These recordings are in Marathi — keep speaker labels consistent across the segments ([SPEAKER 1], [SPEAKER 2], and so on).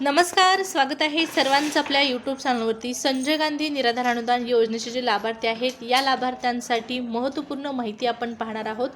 [SPEAKER 1] नमस्कार, स्वागत आहे सर्वांचं आपल्या यूट्यूब चॅनलवरती। संजय गांधी निराधार अनुदान योजनेचे जे लाभार्थी आहेत या लाभार्थ्यांसाठी महत्त्वपूर्ण माहिती आपण पाहणार आहोत।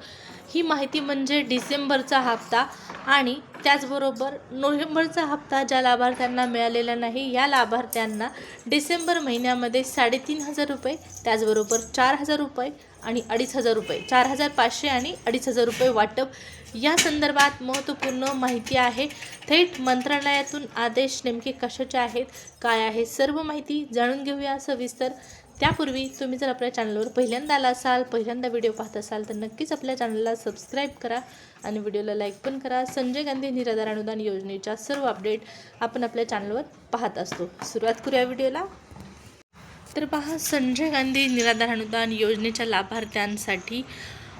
[SPEAKER 1] ही माहिती म्हणजे डिसेंबरचा हप्ता आणि त्याचबरोबर नोव्हेंबरचा हप्ता ज्या लाभार्थ्यांना मिळालेला नाही या लाभार्थ्यांना डिसेंबर महिन्यामध्ये 3,500 रुपये, त्याचबरोबर 4,000 रुपये आणि 2,500 रुपये, 4,500 आणि 2,500 रुपये वाटप या संदर्भात महत्त्वपूर्ण माहिती आहे। थेट मंत्रालयातून आदेश नेमके कशाचे आहेत, काय आहे, सर्व माहिती जाणून घेऊया सविस्तर। त्यापूर्वी तुम्ही जर आपल्या चॅनलवर पहिल्यांदा आला असाल, पहिल्यांदा व्हिडिओ पाहत असाल तर नक्कीच आपल्या चॅनलला सबस्क्राईब करा आणि व्हिडिओला लाईक पण करा। संजय गांधी निराधार अनुदान योजनेच्या सर्व अपडेट आपण आपल्या चॅनलवर पाहत असतो। सुरुवात करूया व्हिडिओला। तर पहा, संजय गांधी निराधार अनुदान योजनेच्या लाभार्थ्यांसाठी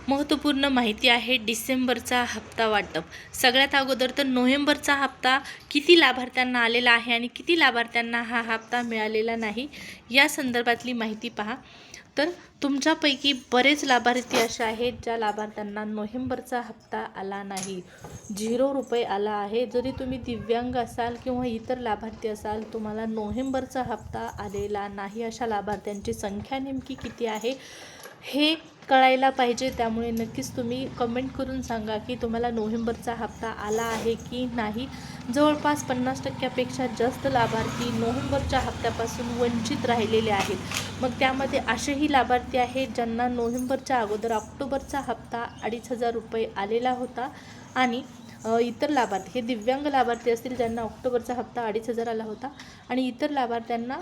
[SPEAKER 1] महत्त्वपूर्ण माहिती आहे डिसेंबरचा हप्ता वाटप। सगळ्यात अगोदर तर नोव्हेंबरचा हप्ता किती लाभार्थ्यांना आलेला आहे आणि किती लाभार्थ्यांना हा हप्ता मिळालेला नाही या संदर्भातली माहिती पहा। तर तुमच्यापैकी बरेच लाभार्थी असे आहेत ज्या लाभार्थ्यांना नोव्हेंबरचा हप्ता आला नाही, 0 रुपये आला आहे। जरी तुम्ही दिव्यांग असाल किंवा इतर लाभार्थी असाल, तुम्हाला नोव्हेंबरचा हप्ता आलेला नाही, अशा लाभार्थ्यांची संख्या नेमकी किती आहे हे कळायला पाहिजे। त्यामुळे नक्कीच तुम्ही कमेंट करून सांगा की तुम्हाला नोव्हेंबरचा हप्ता आला आहे की नाही। जवळपास 50%पेक्षा जास्त लाभार्थी नोव्हेंबरच्या हप्त्यापासून वंचित राहिलेले आहेत। मग त्यामध्ये असेही लाभार्थी आहेत ज्यांना नोव्हेंबरच्या अगोदर ऑक्टोबरचा हप्ता 2,500 रुपये आलेला होता आणि इतर लाभार्थी हे दिव्यांग लाभार्थी असतील ज्यांना ऑक्टोबरचा हप्ता 2,500 आला होता आणि इतर लाभार्थ्यांना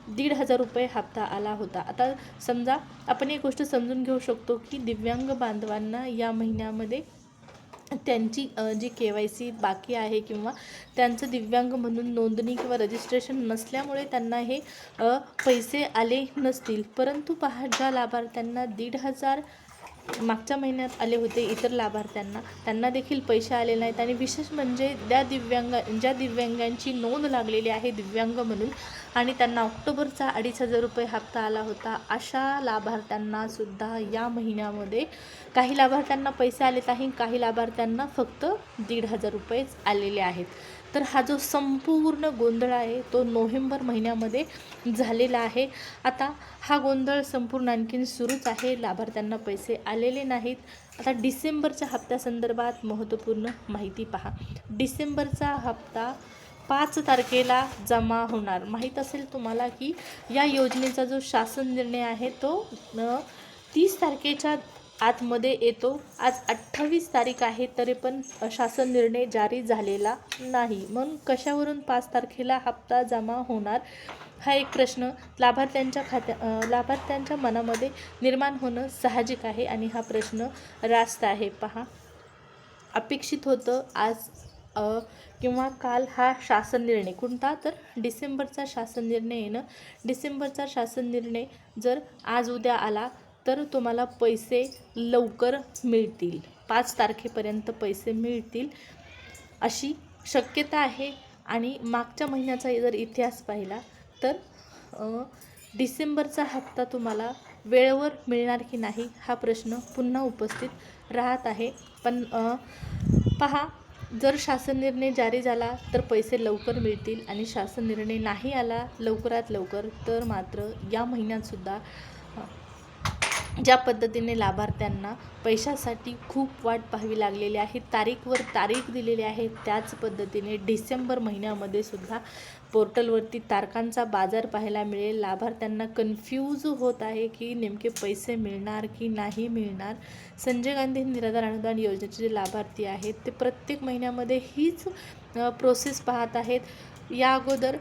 [SPEAKER 1] 1,500 रुपये हप्ता आला होता। आता समजा आपण एक गोष्ट समजून घेऊ शकतो की दिव्यांग बांधवांना या महिन्यामध्ये त्यांची जी KYC बाकी आहे किंवा त्यांचं दिव्यांग म्हणून नोंदणी किंवा रजिस्ट्रेशन नसल्यामुळे त्यांना हे पैसे आले नसतील। परंतु पहा, ज्या लाभार्थ्यांना 1,500 मागच्या महिन्यात आले होते इतर लाभार्थ्यांना, त्यांना देखील पैसे आले नाहीत। आणि विशेष म्हणजे ज्या दिव्यांगांची नोंद लागलेली आहे दिव्यांग म्हणून आणि त्यांना ऑक्टोबरचा 2,500 रुपये हप्ता आला होता, अशा लाभार्थ्यांना सुद्धा या महिन्यामध्ये काही लाभार्थ्यांना पैसे आलेत आहे, काही लाभार्थ्यांना फक्त 1,500 रुपयेच आलेले आहेत। तर हा जो संपूर्ण गोंधळ आहे तो नोव्हेंबर महिन्यामध्ये झालेला आहे। आता हा गोंधळ संपूर्ण आणखीन सुरूच आहे, लाभार्थ्यांना पैसे आलेले नाहीत। आता डिसेंबरच्या हप्त्यासंदर्भात महत्त्वपूर्ण माहिती पहा। डिसेंबरचा हप्ता 5 तारखेला जमा होणार। माहीत असेल तुम्हाला की या योजनेचा जो शासन निर्णय आहे तो 30 तारखेच्या आतमध्ये येतो। आज 28 तारीख आहे तरी पण शासन निर्णय जारी झालेला नाही। मग कशावरून 5 तारखेला हप्ता जमा होणार हा एक प्रश्न लाभार्थ्यांच्या मनामध्ये निर्माण होणं साहजिक आहे आणि हा प्रश्न रास्त आहे। पहा, अपेक्षित होतं आज किंवा काल हा शासन निर्णय कोणता, तर डिसेंबरचा शासन निर्णय येणं। डिसेंबरचा शासन निर्णय जर आज उद्या आला तर तुम्हाला पैसे लवकर मिळतील, 5 तारखेपर्यंत पैसे मिळतील अशी शक्यता आहे। आणि मागच्या महिन्याचा जर इतिहास पाहिला तर डिसेंबरचा हप्ता तुम्हाला वेळेवर मिळणार की नाही हा प्रश्न पुन्हा उपस्थित राहत आहे। पण पहा, जर शासन निर्णय जारी झाला तर पैसे लवकर मिळतील आणि शासन निर्णय नाही आला लवकरात लवकर तर मात्र या महिन्यातसुद्धा ज्या पद्धतीने लाभार्थ्यांना पैशासाठी खूप वाट पाहावी लागलेली आहे, तारीखवर तारीख दिलेली आहे, त्याच पद्धतीने डिसेंबर महिन्यामध्ये सुद्धा पोर्टलवरती तारखांचा बाजार पाहायला मिळेल। लाभार्थ्यांना कन्फ्यूज होत आहे की नेमके पैसे मिळणार की नाही मिळणार। संजय गांधी निराधार अनुदान योजनेचे जे लाभार्थी आहेत ते प्रत्येक महिन्यामध्ये हीच प्रोसेस पाहत आहेत। या अगोदर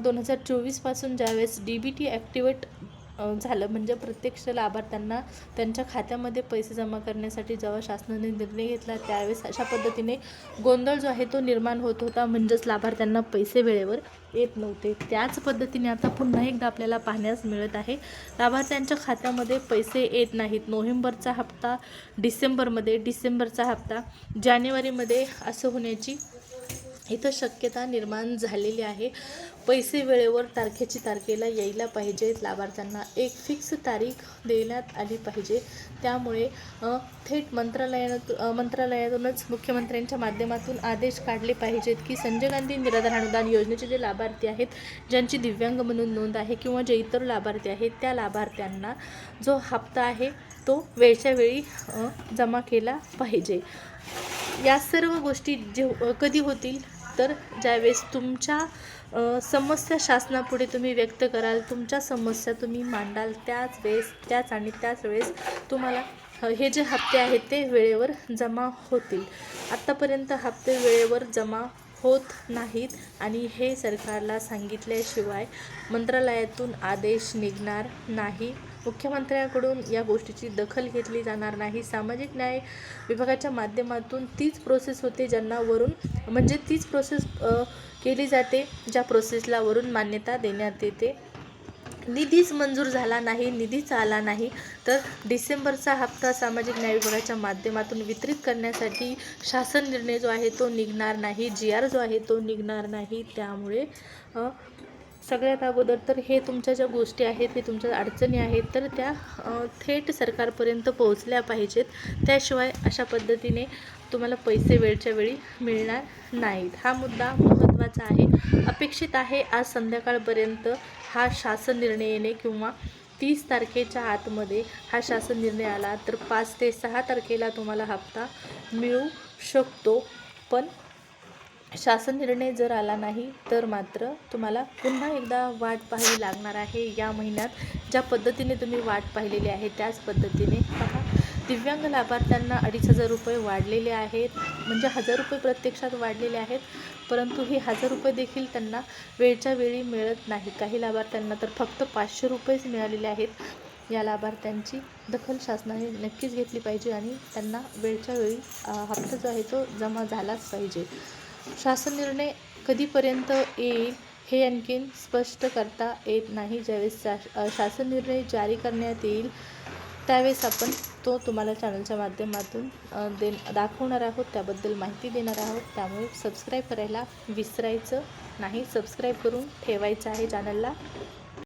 [SPEAKER 1] 2024 पासून ज्यावेळेस DBT ॲक्टिवेट झालं म्हणजे प्रत्यक्ष लाभार्थ्यांना त्यांच्या खात्यामध्ये पैसे जमा करण्यासाठी जेव्हा शासनाने निर्णय घेतला त्यावेळेस अशा पद्धतीने गोंधळ जो आहे तो निर्माण होत होता, म्हणजेच लाभार्थ्यांना पैसे वेळेवर येत नव्हते। त्याच पद्धतीने आता पुन्हा एकदा आपल्याला पाहण्यास मिळत आहे लाभार्थ्यांच्या खात्यामध्ये पैसे येत नाहीत। नोव्हेंबरचा हप्ता डिसेंबरमध्ये, डिसेंबरचा हप्ता जानेवारीमध्ये असं होण्याची इथं शक्यता निर्माण झालेली आहे. पैसे वेळेवर तारखेला यायला पाहिजेत. लाभार्थ्यांना एक फिक्स तारीख देण्यात आली पाहिजे. त्यामुळे थेट मंत्रालयातूनच मुख्यमंत्र्यांच्या माध्यमातून आदेश काढले पाहिजेत की संजय गांधी निराधार अनुदान योजनेचे जे लाभार्थी आहेत, ज्यांची दिव्यांग म्हणून नोंद आहे किंवा जे इतर लाभार्थी आहेत, त्या लाभार्थ्यांना जो हप्ता आहे तो वेळच्या वेळी जमा केला पाहिजे. या सर्व गोष्टी कधी होतील तर ज्यावेळेस तुमच्या समस्या शासनापुढे तुम्ही व्यक्त कराल, तुमच्या समस्या तुम्ही मांडाल, त्याच वेळेस तुम्हाला हे जे हप्ते आहेत ते वेळेवर जमा होतील. आत्तापर्यंत हप्ते वेळेवर जमा होत नाहीत आणि हे सरकारला सांगितल्याशिवाय मंत्रालयातून आदेश निघणार नाही. मुख्यमंत्र्यांकडून या गोष्टीची दखल घेतली जाणार नाही. सामाजिक न्याय विभागाच्या माध्यमातून तीच प्रोसेस होते ज्यांना वरून तीच प्रोसेस केली जाते ज्या प्रोसेसला वरून मान्यता देण्यात येते. निधीच मंजूर झाला नाही, निधीच आला नाही तर डिसेंबरचा हप्ता सामाजिक न्याय विभागाच्या माध्यमातून वितरित करण्यासाठी शासन निर्णय जो आहे तो निघणार नाही, GR जो आहे तो निघणार नाही. त्यामुळे सगळ्यात अगोदर तर हे तुमच्या ज्या गोष्टी आहेत, हे तुमच्या अडचणी आहेत तर त्या थेट सरकारपर्यंत पोहोचल्या पाहिजेत. त्याशिवाय अशा पद्धतीने तुम्हाला पैसे वेळच्या वेळी मिळणार नाहीत. हा मुद्दा महत्त्वाचा आहे. अपेक्षित आहे आज संध्याकाळपर्यंत हा शासन निर्णय येणे किंवा 30 तारखेच्या आतमध्ये हा शासन निर्णय आला तर 5 ते 6 तारखेला तुम्हाला हप्ता मिळू शकतो. पण शासन निर्णय जर आला नाही तर मात्र तुम्हाला पुन्हा एकदा वाट पाहावी लागणार आहे. या महिन्यात ज्या पद्धतीने तुम्ही वाट पाहिलेली आहे त्याच पद्धतीने पहा. दिव्यांग लाभार्थ्यांना 2,500 रुपये वाढलेले आहेत, 1,000 रुपये प्रत्यक्षात वाढलेले आहेत, परंतु हे 1,000 रुपये देखील त्यांना वेळच्या वेळी मिळत नाही. काही लाभार्थ्यांना तर फक्त 500 रुपयेच मिळालेले आहेत. या लाभार्थ्यांची दखल शासनाने नक्कीच घेतली पाहिजे आणि त्यांना वेळच्या वेळी हप्ता जो आहे तो जमा झालाच पाहिजे. शासन निर्णय कधीपर्यंत येईल हे आणखीन स्पष्ट करता येत नाही. ज्यावेळेस शासन निर्णय जारी करण्यात येईल त्यावेळेस आपण तो तुम्हाला चॅनलच्या माध्यमातून दाखवणार आहोत, त्याबद्दल माहिती देणार आहोत. त्यामुळे सबस्क्राईब करायला विसरायचं नाही, सबस्क्राईब करून ठेवायचं आहे चॅनलला.